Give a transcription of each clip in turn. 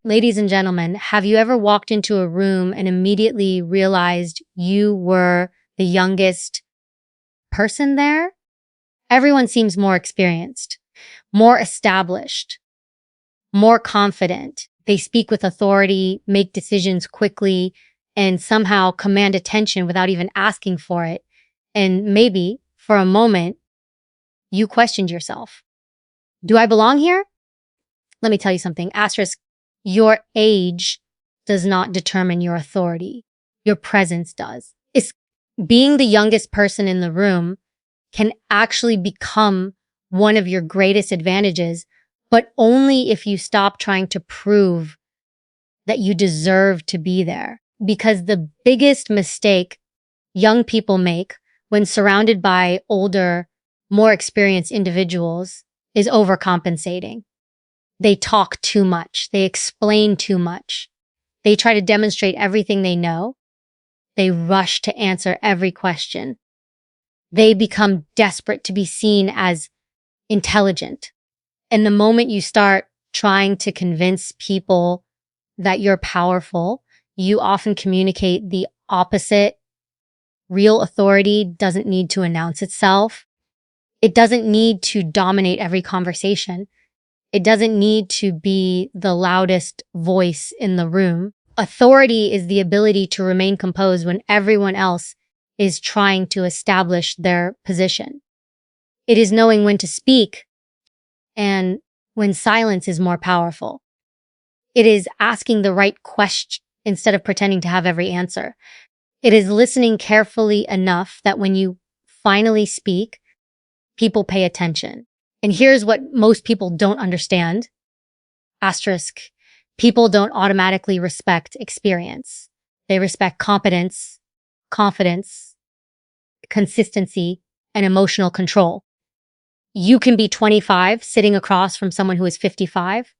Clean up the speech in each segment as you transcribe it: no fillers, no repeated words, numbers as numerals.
Ladies and gentlemen, have you ever walked into a room and immediately realized you were the youngest person there? Everyone seems more experienced, more established, more confident. They speak with authority, make decisions quickly, and somehow command attention without even asking for it. And maybe for a moment, you questioned yourself. Do I belong here? Let me tell you something. Asterisk, your age does not determine your authority. Your presence does. It's being the youngest person in the room can actually become one of your greatest advantages, but only if you stop trying to prove that you deserve to be there. Because the biggest mistake young people make when surrounded by older, more experienced individuals is overcompensating. They talk too much. They explain too much. They try to demonstrate everything they know. They rush to answer every question. They become desperate to be seen as intelligent. And the moment you start trying to convince people that you're powerful, you often communicate the opposite. Real authority doesn't need to announce itself. It doesn't need to dominate every conversation. It doesn't need to be the loudest voice in the room. Authority is the ability to remain composed when everyone else is trying to establish their position. It is knowing when to speak and when silence is more powerful. It is asking the right question instead of pretending to have every answer. It is listening carefully enough that when you finally speak, people pay attention. And here's what most people don't understand. Asterisk, people don't automatically respect experience. They respect competence, confidence, consistency, and emotional control. You can be 25 sitting across from someone who is 55.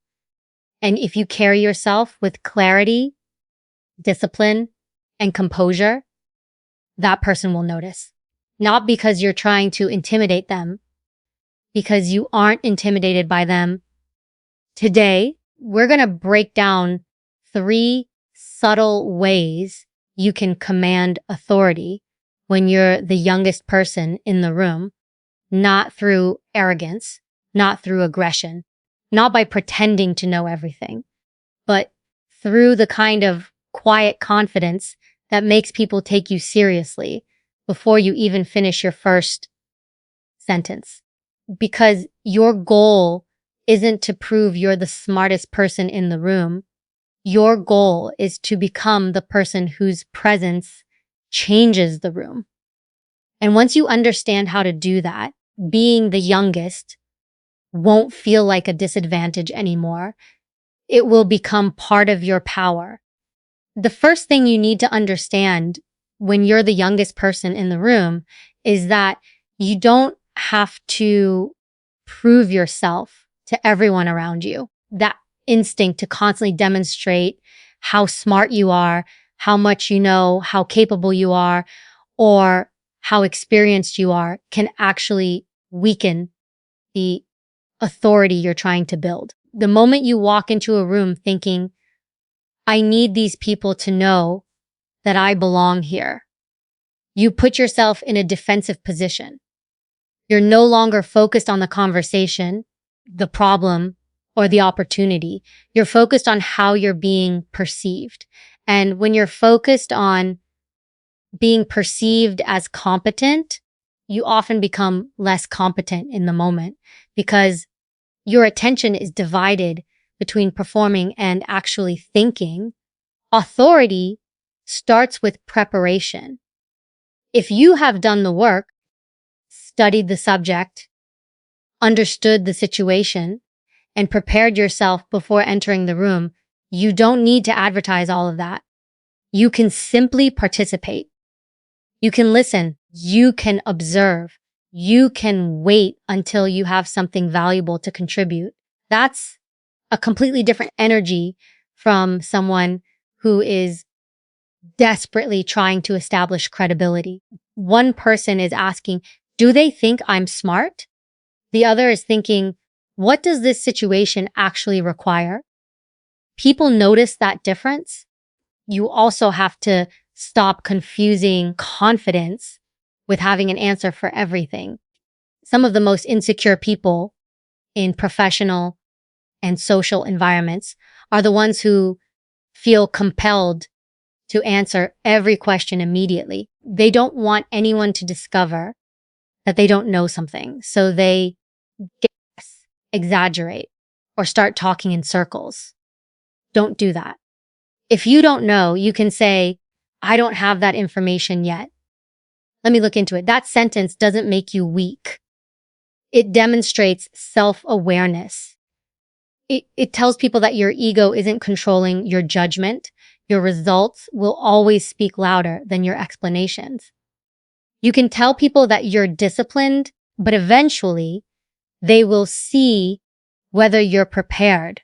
And if you carry yourself with clarity, discipline, and composure, that person will notice. Not because you're trying to intimidate them, because you aren't intimidated by them. Today, we're going to break down 3 subtle ways you can command authority when you're the youngest person in the room, not through arrogance, not through aggression, not by pretending to know everything, but through the kind of quiet confidence that makes people take you seriously before you even finish your first sentence. Because your goal isn't to prove you're the smartest person in the room. Your goal is to become the person whose presence changes the room. And once you understand how to do that, being the youngest won't feel like a disadvantage anymore. It will become part of your power. The first thing you need to understand when you're the youngest person in the room is that you don't have to prove yourself to everyone around you. That instinct to constantly demonstrate how smart you are, how much you know, how capable you are, or how experienced you are can actually weaken the authority you're trying to build. The moment you walk into a room thinking, I need these people to know that I belong here, you put yourself in a defensive position. You're no longer focused on the conversation, the problem, or the opportunity. You're focused on how you're being perceived. And when you're focused on being perceived as competent, you often become less competent in the moment because your attention is divided between performing and actually thinking. Authority starts with preparation. If you have done the work, studied the subject, understood the situation, and prepared yourself before entering the room, you don't need to advertise all of that. You can simply participate. You can listen. You can observe. You can wait until you have something valuable to contribute. That's a completely different energy from someone who is desperately trying to establish credibility. One person is asking, do they think I'm smart? The other is thinking, what does this situation actually require? people notice that difference. You also have to stop confusing confidence with having an answer for everything. Some of the most insecure people in professional and social environments are the ones who feel compelled to answer every question immediately. They don't want anyone to discover that they don't know something. So they guess, exaggerate, or start talking in circles. Don't do that. If you don't know, you can say, I don't have that information yet. Let me look into it. That sentence doesn't make you weak. It demonstrates self-awareness. It tells people that your ego isn't controlling your judgment. Your results will always speak louder than your explanations. You can tell people that you're disciplined, but eventually they will see whether you're prepared.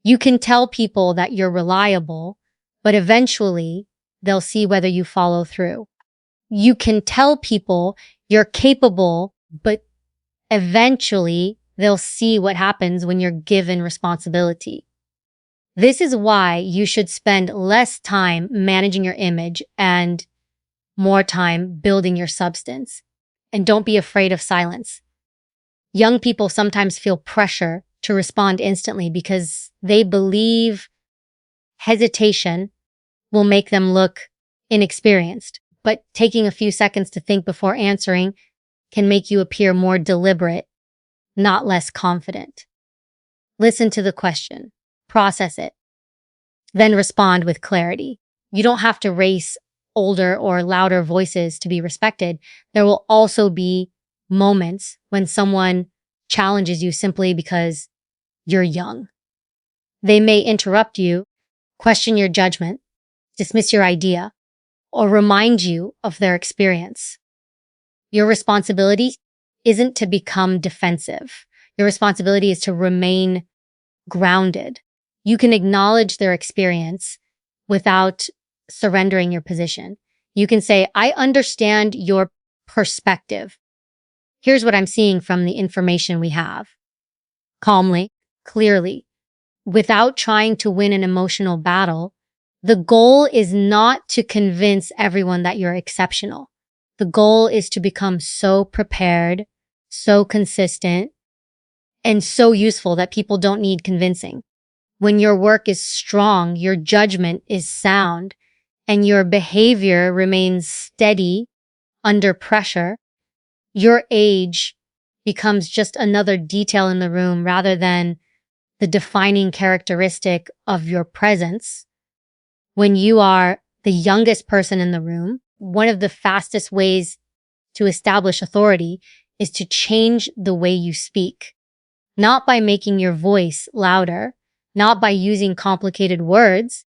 You can tell people that you're reliable, but eventually they'll see whether you follow through. You can tell people you're capable, but eventually they'll see what happens when you're given responsibility. This is why you should spend less time managing your image and more time building your substance. And don't be afraid of silence. Young people sometimes feel pressure to respond instantly because they believe hesitation will make them look inexperienced. But taking a few seconds to think before answering can make you appear more deliberate, not less confident. Listen to the question, process it, then respond with clarity. You don't have to race older or louder voices to be respected. There will also be moments when someone challenges you simply because you're young. They may interrupt you, question your judgment, dismiss your idea, or remind you of their experience. Your responsibility isn't to become defensive. Your responsibility is to remain grounded. You can acknowledge their experience without surrendering your position. You can say, I understand your perspective. Here's what I'm seeing from the information we have. Calmly, clearly, without trying to win an emotional battle. The goal is not to convince everyone that you're exceptional. The goal is to become so prepared, so consistent, and so useful that people don't need convincing. When your work is strong, your judgment is sound, and your behavior remains steady under pressure, your age becomes just another detail in the room rather than the defining characteristic of your presence. When you are the youngest person in the room, one of the fastest ways to establish authority is to change the way you speak. Not by making your voice louder, not by using complicated words,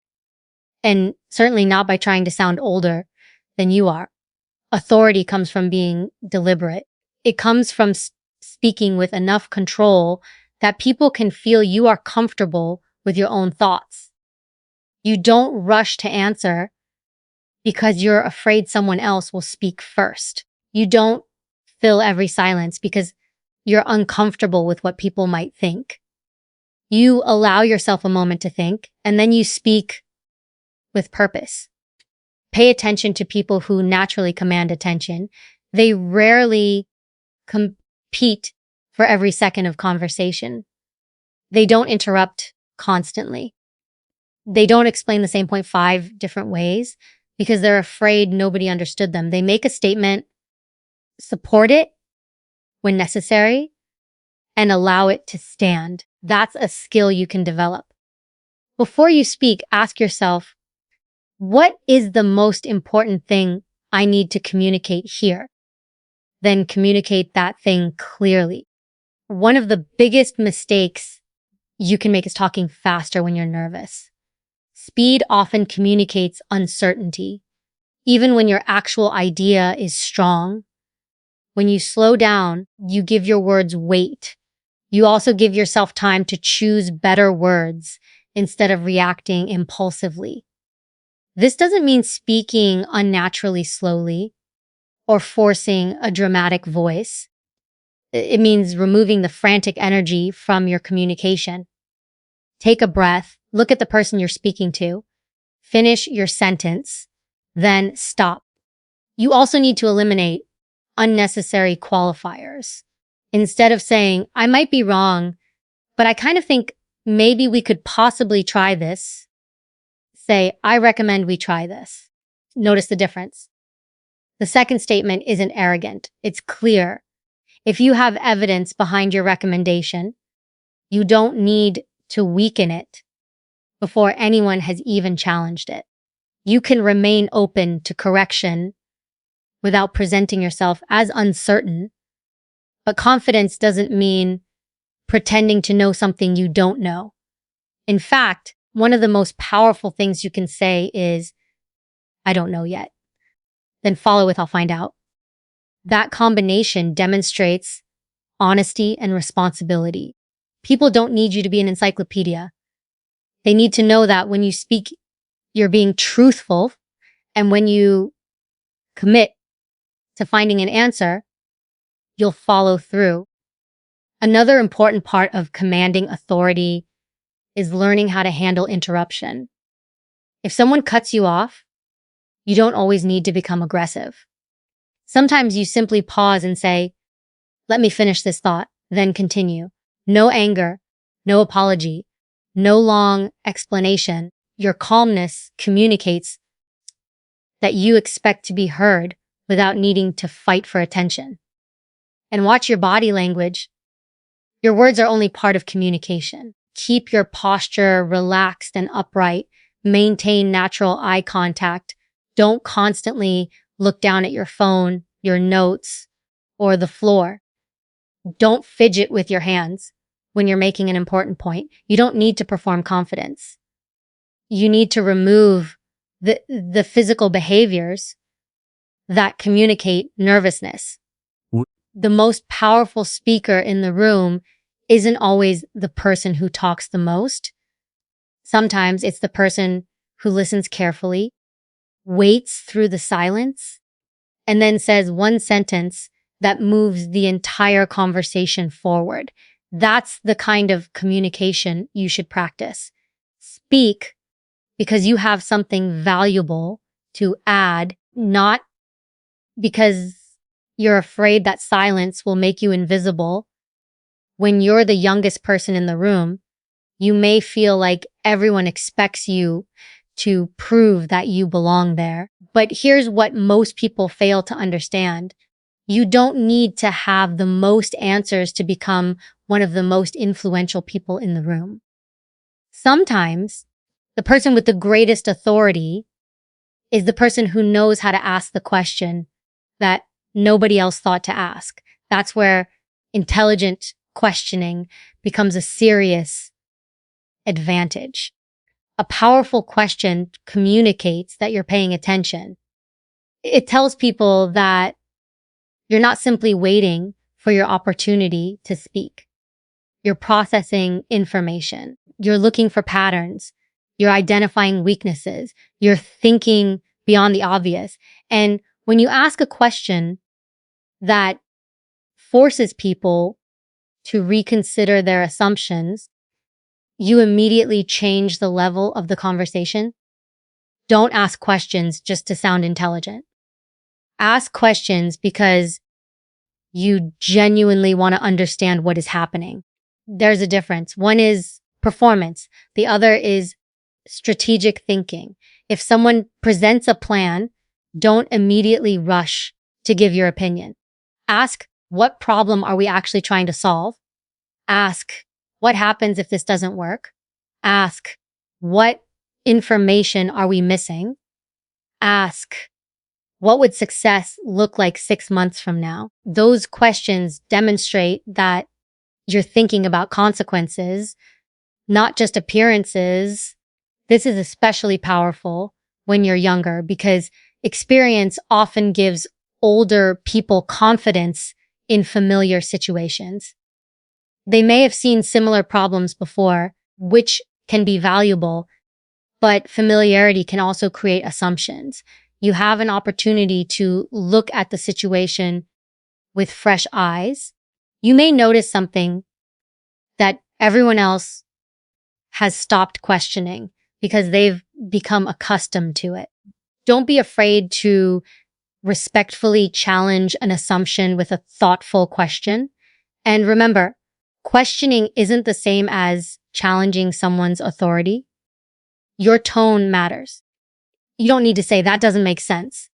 and certainly not by trying to sound older than you are. Authority comes from being deliberate. It comes from speaking with enough control that people can feel you are comfortable with your own thoughts. You don't rush to answer because you're afraid someone else will speak first. You don't fill every silence because you're uncomfortable with what people might think. You allow yourself a moment to think, and then you speak with purpose. Pay attention to people who naturally command attention. They rarely compete for every second of conversation. They don't interrupt constantly. They don't explain the same point 5 different ways because they're afraid nobody understood them. They make a statement, support it when necessary, and allow it to stand. That's a skill you can develop. Before you speak, ask yourself, what is the most important thing I need to communicate here? Then communicate that thing clearly. One of the biggest mistakes you can make is talking faster when you're nervous. Speed often communicates uncertainty. Even when your actual idea is strong, when you slow down, you give your words weight. You also give yourself time to choose better words instead of reacting impulsively. This doesn't mean speaking unnaturally slowly or forcing a dramatic voice. It means removing the frantic energy from your communication. Take a breath, Look at the person you're speaking to. Finish your sentence, then stop. You also need to eliminate unnecessary qualifiers. Instead of saying, I might be wrong, but I kind of think maybe we could possibly try this, say, I recommend we try this. Notice the difference. The second statement isn't arrogant. It's clear. If you have evidence behind your recommendation, you don't need to weaken it before anyone has even challenged it. You can remain open to correction without presenting yourself as uncertain. But confidence doesn't mean pretending to know something you don't know. In fact, one of the most powerful things you can say is, I don't know yet. Then follow with, I'll find out. That combination demonstrates honesty and responsibility. People don't need you to be an encyclopedia. They need to know that when you speak, you're being truthful, and when you commit to finding an answer, you'll follow through. Another important part of commanding authority is learning how to handle interruption. If someone cuts you off, you don't always need to become aggressive. Sometimes you simply pause and say, let me finish this thought, then continue. No anger, no apology, no long explanation. Your calmness communicates that you expect to be heard without needing to fight for attention. And watch your body language. Your words are only part of communication. Keep your posture relaxed and upright. Maintain natural eye contact. Don't constantly look down at your phone, your notes, or the floor. Don't fidget with your hands when you're making an important point. You don't need to perform confidence. You need to remove the physical behaviors that communicate nervousness. The most powerful speaker in the room isn't always the person who talks the most. Sometimes it's the person who listens carefully, waits through the silence, and then says one sentence that moves the entire conversation forward. That's the kind of communication you should practice. Speak because you have something valuable to add, not because you're afraid that silence will make you invisible. When you're the youngest person in the room, you may feel like everyone expects you to prove that you belong there. But here's what most people fail to understand. You don't need to have the most answers to become one of the most influential people in the room. Sometimes the person with the greatest authority is the person who knows how to ask the question that nobody else thought to ask. That's where intelligent questioning becomes a serious advantage. A powerful question communicates that you're paying attention. It tells people that you're not simply waiting for your opportunity to speak. You're processing information. You're looking for patterns. You're identifying weaknesses. You're thinking beyond the obvious. And when you ask a question that forces people to reconsider their assumptions, you immediately change the level of the conversation. Don't ask questions just to sound intelligent. Ask questions because you genuinely want to understand what is happening. There's a difference. One is performance. The other is strategic thinking. If someone presents a plan, don't immediately rush to give your opinion. Ask, what problem are we actually trying to solve? Ask, what happens if this doesn't work? Ask, what information are we missing? Ask, what would success look like 6 months from now? Those questions demonstrate that you're thinking about consequences, not just appearances. This is especially powerful when you're younger because experience often gives older people confidence in familiar situations. They may have seen similar problems before, which can be valuable, but familiarity can also create assumptions. You have an opportunity to look at the situation with fresh eyes. You may notice something that everyone else has stopped questioning because they've become accustomed to it. Don't be afraid to respectfully challenge an assumption with a thoughtful question. And remember, questioning isn't the same as challenging someone's authority. Your tone matters. You don't need to say, that doesn't make sense.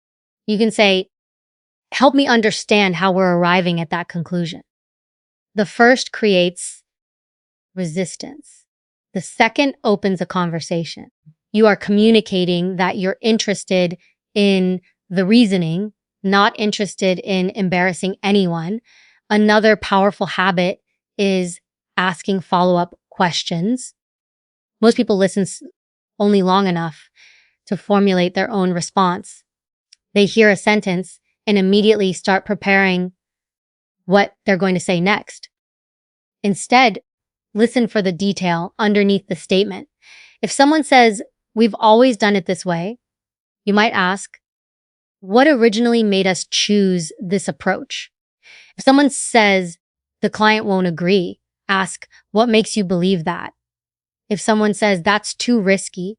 You can say, help me understand how we're arriving at that conclusion. The first creates resistance. The second opens a conversation. You are communicating that you're interested in the reasoning, not interested in embarrassing anyone. Another powerful habit is asking follow-up questions. Most people listen only long enough to formulate their own response. They hear a sentence and immediately start preparing what they're going to say next. Instead, listen for the detail underneath the statement. If someone says, we've always done it this way, you might ask, what originally made us choose this approach? If someone says the client won't agree, ask, what makes you believe that? If someone says that's too risky,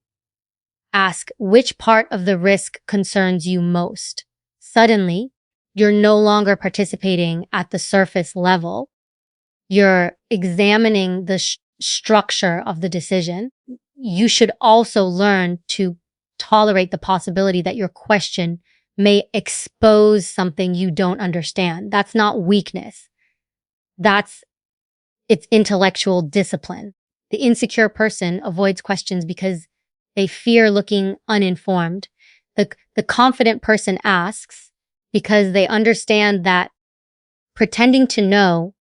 ask, which part of the risk concerns you most? Suddenly, you're no longer participating at the surface level. You're examining the structure of the decision. You should also learn to tolerate the possibility that your question may expose something you don't understand. That's not weakness. It's intellectual discipline. The insecure person avoids questions because they fear looking uninformed. The confident person asks because they understand that pretending to know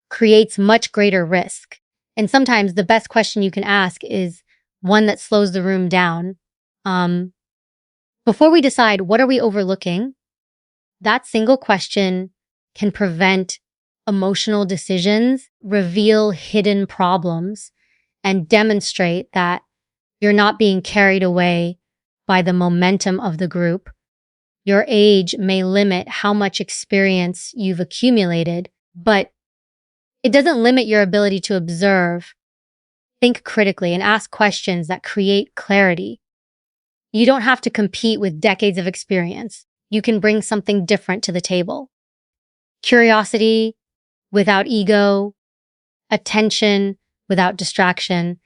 creates much greater risk. And sometimes the best question you can ask is one that slows the room down. Before we decide what are we overlooking, that single question can prevent emotional decisions, reveal hidden problems, and demonstrate that you're not being carried away by the momentum of the group. Your age may limit how much experience you've accumulated, but it doesn't limit your ability to observe, think critically, and ask questions that create clarity. You don't have to compete with decades of experience. You can bring something different to the table. Curiosity without ego, attention without distraction,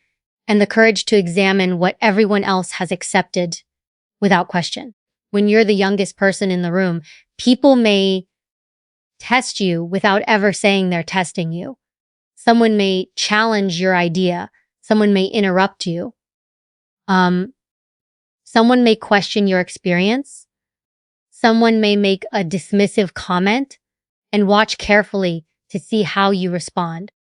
and the courage to examine what everyone else has accepted without question. When you're the youngest person in the room, people may test you without ever saying they're testing you. Someone may challenge your idea. Someone may interrupt you. Someone may question your experience. Someone may make a dismissive comment, and watch carefully to see how you respond.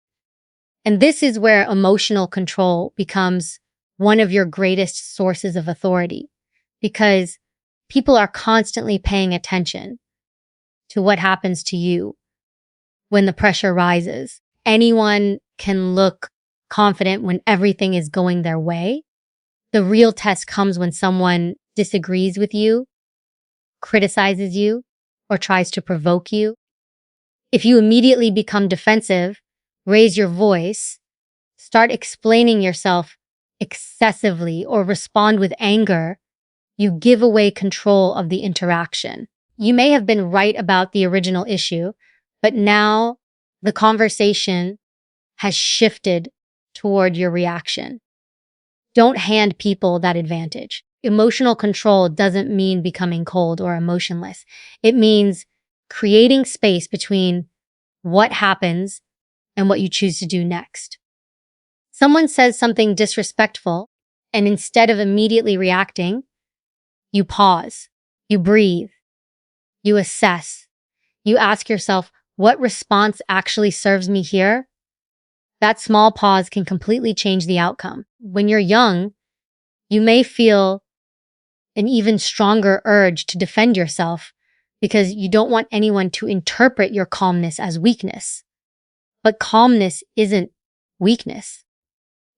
And this is where emotional control becomes one of your greatest sources of authority, because people are constantly paying attention to what happens to you when the pressure rises. Anyone can look confident when everything is going their way. The real test comes when someone disagrees with you, criticizes you, or tries to provoke you. If you immediately become defensive, raise your voice, start explaining yourself excessively, or respond with anger, you give away control of the interaction. You may have been right about the original issue, but now the conversation has shifted toward your reaction. Don't hand people that advantage. Emotional control doesn't mean becoming cold or emotionless. It means creating space between what happens and what you choose to do next. Someone says something disrespectful, and instead of immediately reacting, you pause, you breathe, you assess, you ask yourself, what response actually serves me here? That small pause can completely change the outcome. When you're young, you may feel an even stronger urge to defend yourself because you don't want anyone to interpret your calmness as weakness. But calmness isn't weakness.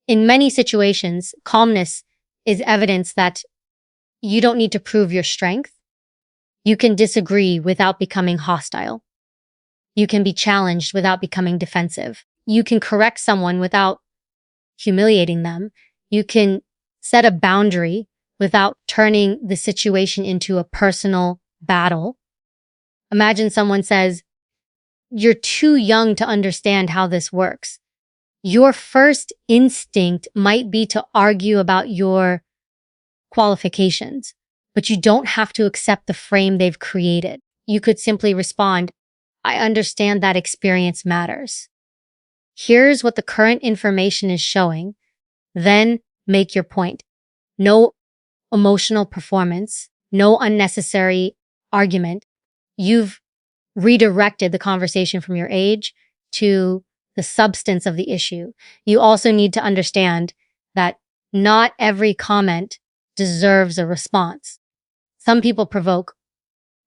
In many situations, calmness is evidence that you don't need to prove your strength. You can disagree without becoming hostile. You can be challenged without becoming defensive. You can correct someone without humiliating them. You can set a boundary without turning the situation into a personal battle. Imagine someone says, "You're too young to understand how this works." Your first instinct might be to argue about your qualifications, but you don't have to accept the frame they've created. You could simply respond, "I understand that experience matters. Here's what the current information is showing." Then make your point. No emotional performance, no unnecessary argument. You've redirected the conversation from your age to the substance of the issue. You also need to understand that not every comment deserves a response. Some people provoke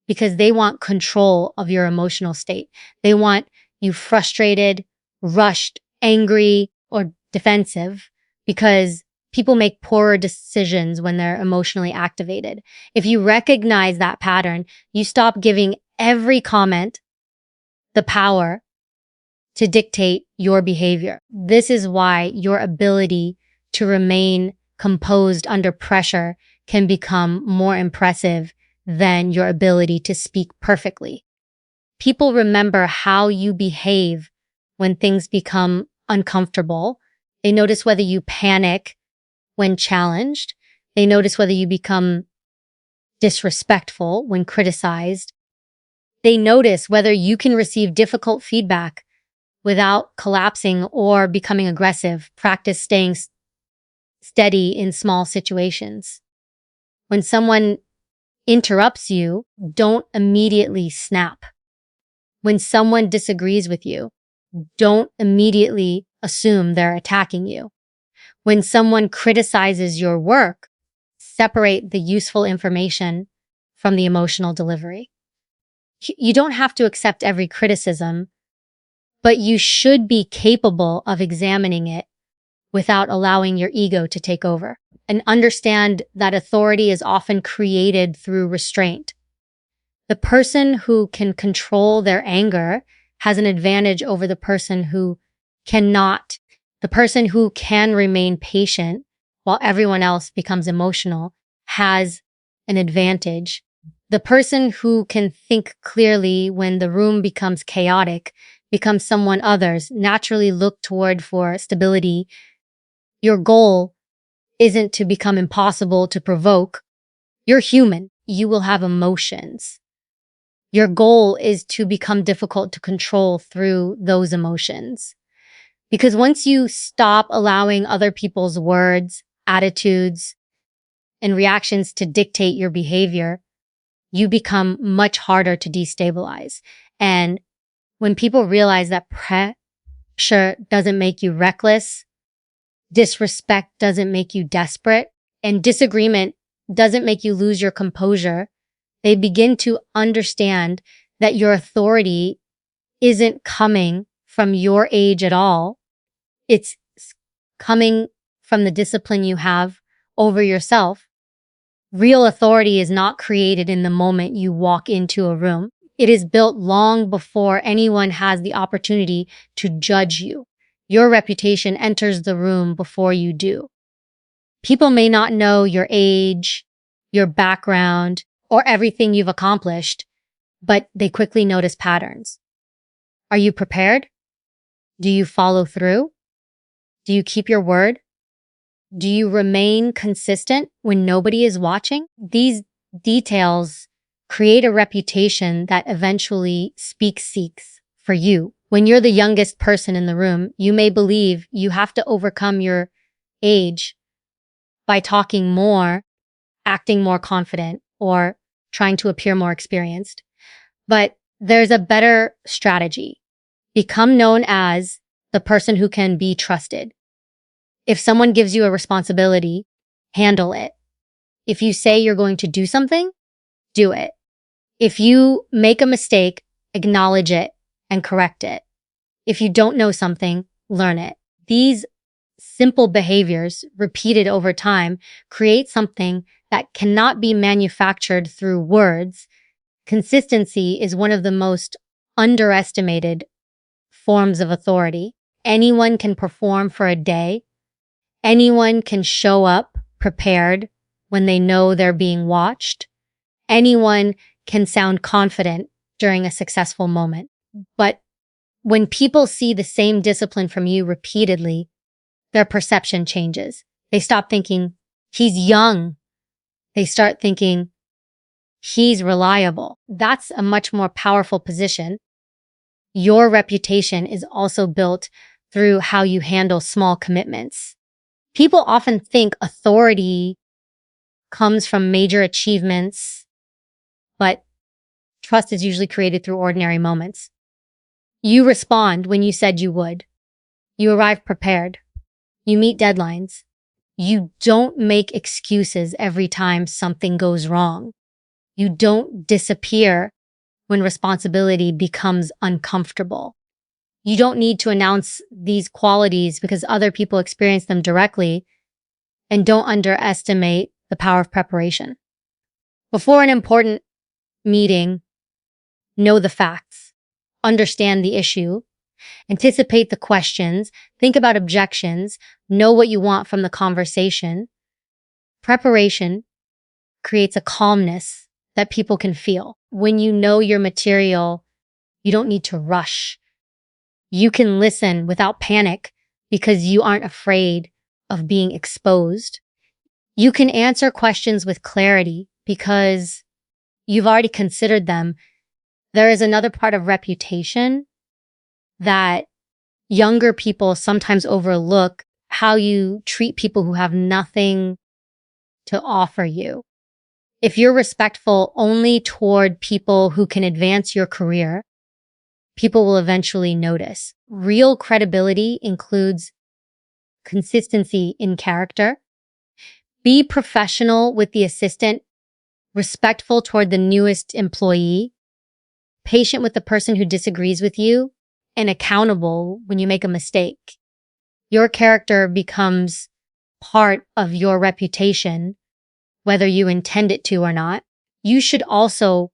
because they want control of your emotional state. They want you frustrated, rushed, angry, or defensive, because people make poorer decisions when they're emotionally activated. If you recognize that pattern, you stop giving every comment the power to dictate your behavior. This is why your ability to remain composed under pressure can become more impressive than your ability to speak perfectly. People remember how you behave when things become uncomfortable. They notice whether you panic when challenged. They notice whether you become disrespectful when criticized. They notice whether you can receive difficult feedback without collapsing or becoming aggressive. Practice staying steady in small situations. When someone interrupts you, don't immediately snap. When someone disagrees with you, don't immediately assume they're attacking you. When someone criticizes your work, separate the useful information from the emotional delivery. You don't have to accept every criticism, but you should be capable of examining it without allowing your ego to take over. And understand that authority is often created through restraint. The person who can control their anger has an advantage over the person who cannot. The person who can remain patient while everyone else becomes emotional has an advantage. The person who can think clearly when the room becomes chaotic becomes someone others naturally look toward for stability. Your goal isn't to become impossible to provoke. You're human. You will have emotions. Your goal is to become difficult to control through those emotions. Because once you stop allowing other people's words, attitudes, and reactions to dictate your behavior, you become much harder to destabilize. And when people realize that pressure doesn't make you reckless, disrespect doesn't make you desperate, and disagreement doesn't make you lose your composure, they begin to understand that your authority isn't coming from your age at all. It's coming from the discipline you have over yourself. Real authority is not created in the moment you walk into a room. It is built long before anyone has the opportunity to judge you. Your reputation enters the room before you do. People may not know your age, your background, or everything you've accomplished, but they quickly notice patterns. Are you prepared? Do you follow through? Do you keep your word? Do you remain consistent when nobody is watching? These details create a reputation that eventually seeks for you. When you're the youngest person in the room, you may believe you have to overcome your age by talking more, acting more confident, or trying to appear more experienced. But there's a better strategy. Become known as the person who can be trusted. If someone gives you a responsibility, handle it. If you say you're going to do something, do it. If you make a mistake, acknowledge it and correct it. If you don't know something, learn it. These simple behaviors, repeated over time, create something that cannot be manufactured through words. Consistency is one of the most underestimated forms of authority. Anyone can perform for a day, Anyone can show up prepared when they know they're being watched. Anyone can sound confident during a successful moment. But when people see the same discipline from you repeatedly, their perception changes. They stop thinking, he's young. They start thinking, he's reliable. That's a much more powerful position. Your reputation is also built through how you handle small commitments. People often think authority comes from major achievements, but trust is usually created through ordinary moments. You respond when you said you would. You arrive prepared. You meet deadlines. You don't make excuses every time something goes wrong. You don't disappear when responsibility becomes uncomfortable. You don't need to announce these qualities because other people experience them directly, and don't underestimate the power of preparation. Before an important meeting, know the facts, understand the issue, anticipate the questions, think about objections, know what you want from the conversation. Preparation creates a calmness that people can feel. When you know your material, you don't need to rush. You can listen without panic because you aren't afraid of being exposed. You can answer questions with clarity because you've already considered them. There is another part of reputation that younger people sometimes overlook: how you treat people who have nothing to offer you. If you're respectful only toward people who can advance your career, people will eventually notice. Real credibility includes consistency in character. Be professional with the assistant, respectful toward the newest employee, patient with the person who disagrees with you, and accountable when you make a mistake. Your character becomes part of your reputation, whether you intend it to or not. You should also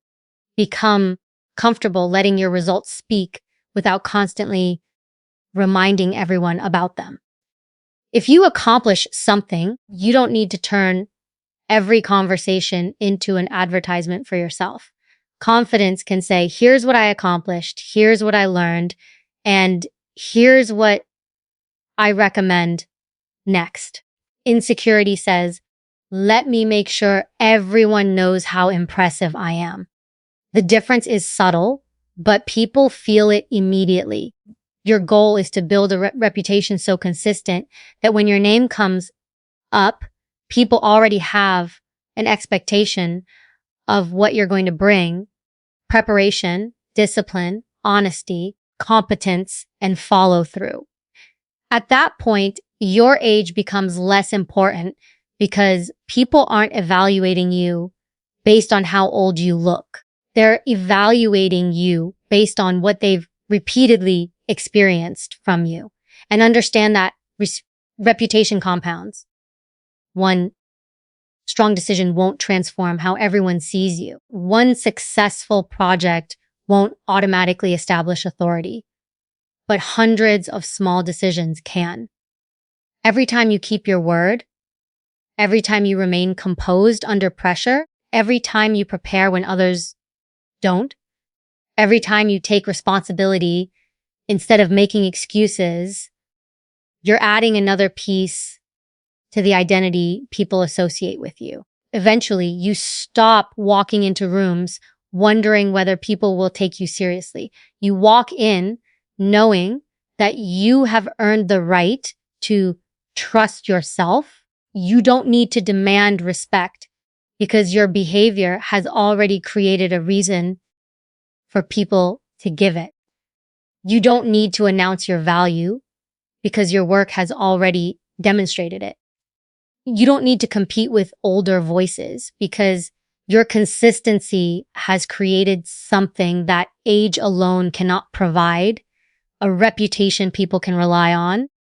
become comfortable letting your results speak without constantly reminding everyone about them. If you accomplish something, you don't need to turn every conversation into an advertisement for yourself. Confidence can say, here's what I accomplished, here's what I learned, and here's what I recommend next. Insecurity says, let me make sure everyone knows how impressive I am. The difference is subtle, but people feel it immediately. Your goal is to build a reputation so consistent that when your name comes up, people already have an expectation of what you're going to bring: preparation, discipline, honesty, competence, and follow through. At that point, your age becomes less important because people aren't evaluating you based on how old you look. They're evaluating you based on what they've repeatedly experienced from you. And understand that reputation compounds. One strong decision won't transform how everyone sees you. One successful project won't automatically establish authority, but hundreds of small decisions can. Every time you keep your word, every time you remain composed under pressure, every time you prepare when others don't, every time you take responsibility instead of making excuses, you're adding another piece to the identity people associate with you. Eventually, you stop walking into rooms wondering whether people will take you seriously. You walk in knowing that you have earned the right to trust yourself. You don't need to demand respect because your behavior has already created a reason for people to give it. You don't need to announce your value because your work has already demonstrated it. You don't need to compete with older voices because your consistency has created something that age alone cannot provide, a reputation people can rely on.